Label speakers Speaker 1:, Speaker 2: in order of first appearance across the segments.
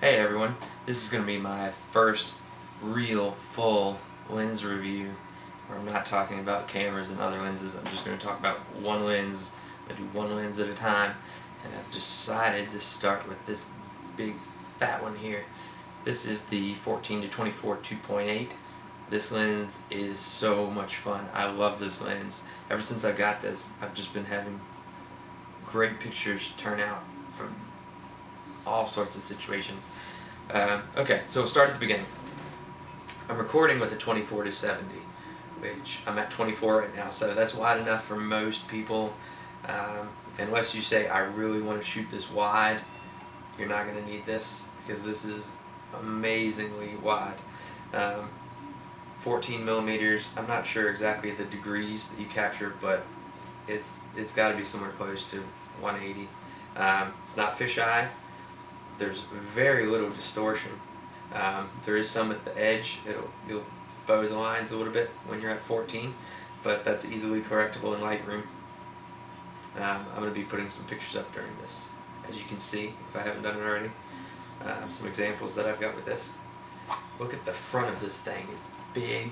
Speaker 1: Hey everyone, this is going to be my first real full lens review where I'm not talking about cameras and other lenses. I'm just going to talk about one lens. I do one lens at a time, and I've decided to start with this big fat one here. This is the 14 to 24 2.8. This lens is so much fun. I love this lens. Ever since I got this, I've just been having great pictures turn out from all sorts of situations. Okay, so we'll start at the beginning. I'm recording with a 24 to 70, which I'm at 24 right now, so that's wide enough for most people. Unless you say, I really want to shoot this wide, you're not going to need this, because this is amazingly wide. 14 millimeters, I'm not sure exactly the degrees that you capture, but it's got to be somewhere close to 180. It's not fisheye. There's very little distortion. There is some at the edge. You'll bow the lines a little bit when you're at 14, but that's easily correctable in Lightroom. I'm going to be putting some pictures up during this, as you can see, if I haven't done it already. Some examples that I've got with this. Look at the front of this thing. It's big,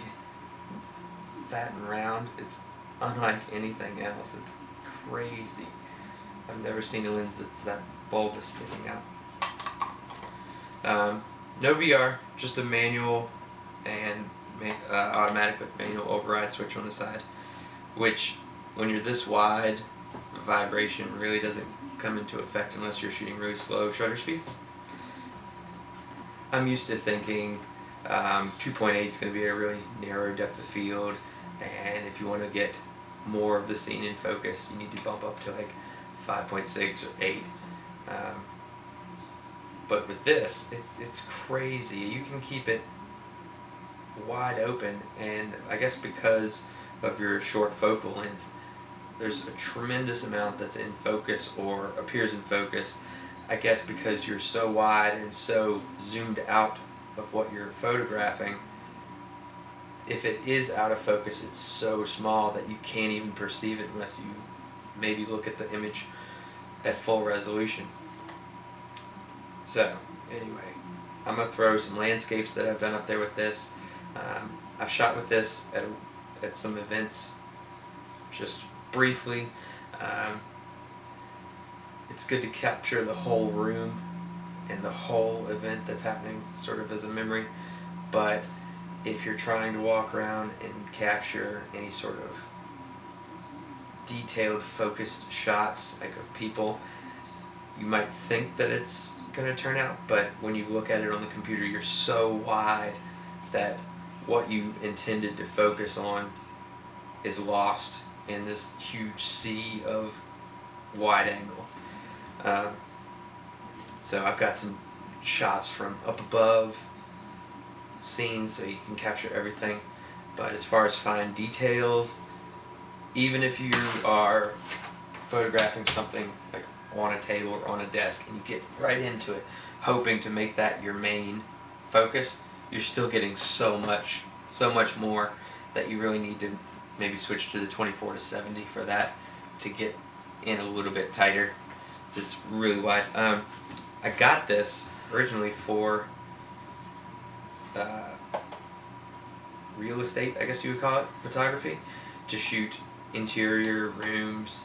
Speaker 1: fat and round. It's unlike anything else. It's crazy. I've never seen a lens that's that bulbous sticking out. No VR, just a manual and automatic with manual override switch on the side, which when you're this wide, vibration really doesn't come into effect unless you're shooting really slow shutter speeds. I'm used to thinking 2.8 is going to be a really narrow depth of field, and if you want to get more of the scene in focus, you need to bump up to like 5.6 or 8. But with this, it's crazy. You can keep it wide open, and I guess because of your short focal length, there's a tremendous amount that's in focus or appears in focus. I guess because you're so wide and so zoomed out of what you're photographing, if it is out of focus, it's so small that you can't even perceive it unless you maybe look at the image at full resolution. So, anyway, I'm going to throw some landscapes that I've done up there with this. I've shot with this at some events, just briefly. It's good to capture the whole room and the whole event that's happening sort of as a memory, but if you're trying to walk around and capture any sort of detailed, focused shots like of people, you might think that it's going to turn out, but when you look at it on the computer, you're so wide that what you intended to focus on is lost in this huge sea of wide angle. So I've got some shots from up above, scenes, so you can capture everything, but as far as fine details, even if you are photographing something like on a table or on a desk and you get right into it hoping to make that your main focus, you're still getting so much more that you really need to maybe switch to the 24 to 70 for that to get in a little bit tighter, so it's really wide. I got this originally for real estate, I guess you would call it, photography, to shoot interior rooms,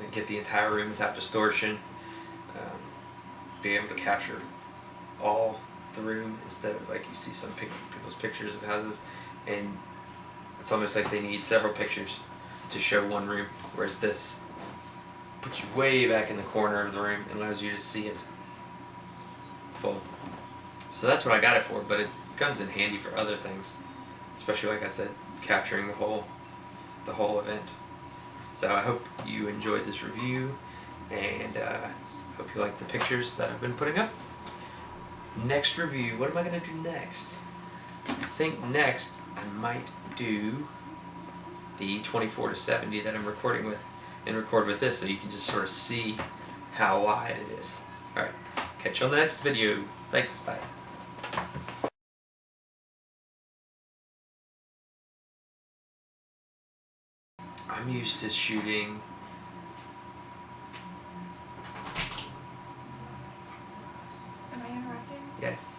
Speaker 1: and get the entire room without distortion, be able to capture all the room instead of like you see some people's pictures of houses, and it's almost like they need several pictures to show one room, whereas this puts you way back in the corner of the room and allows you to see it full. So that's what I got it for, but it comes in handy for other things, especially like I said, capturing the whole event. So I hope you enjoyed this review, and hope you like the pictures that I've been putting up. Next review, what am I going to do next? I think next I might do the 24 to 70 that I'm recording with, and record with this so you can just sort of see how wide it is. Alright, catch you on the next video. Thanks, bye. I'm used to shooting
Speaker 2: Am I interrupting?
Speaker 1: Yes.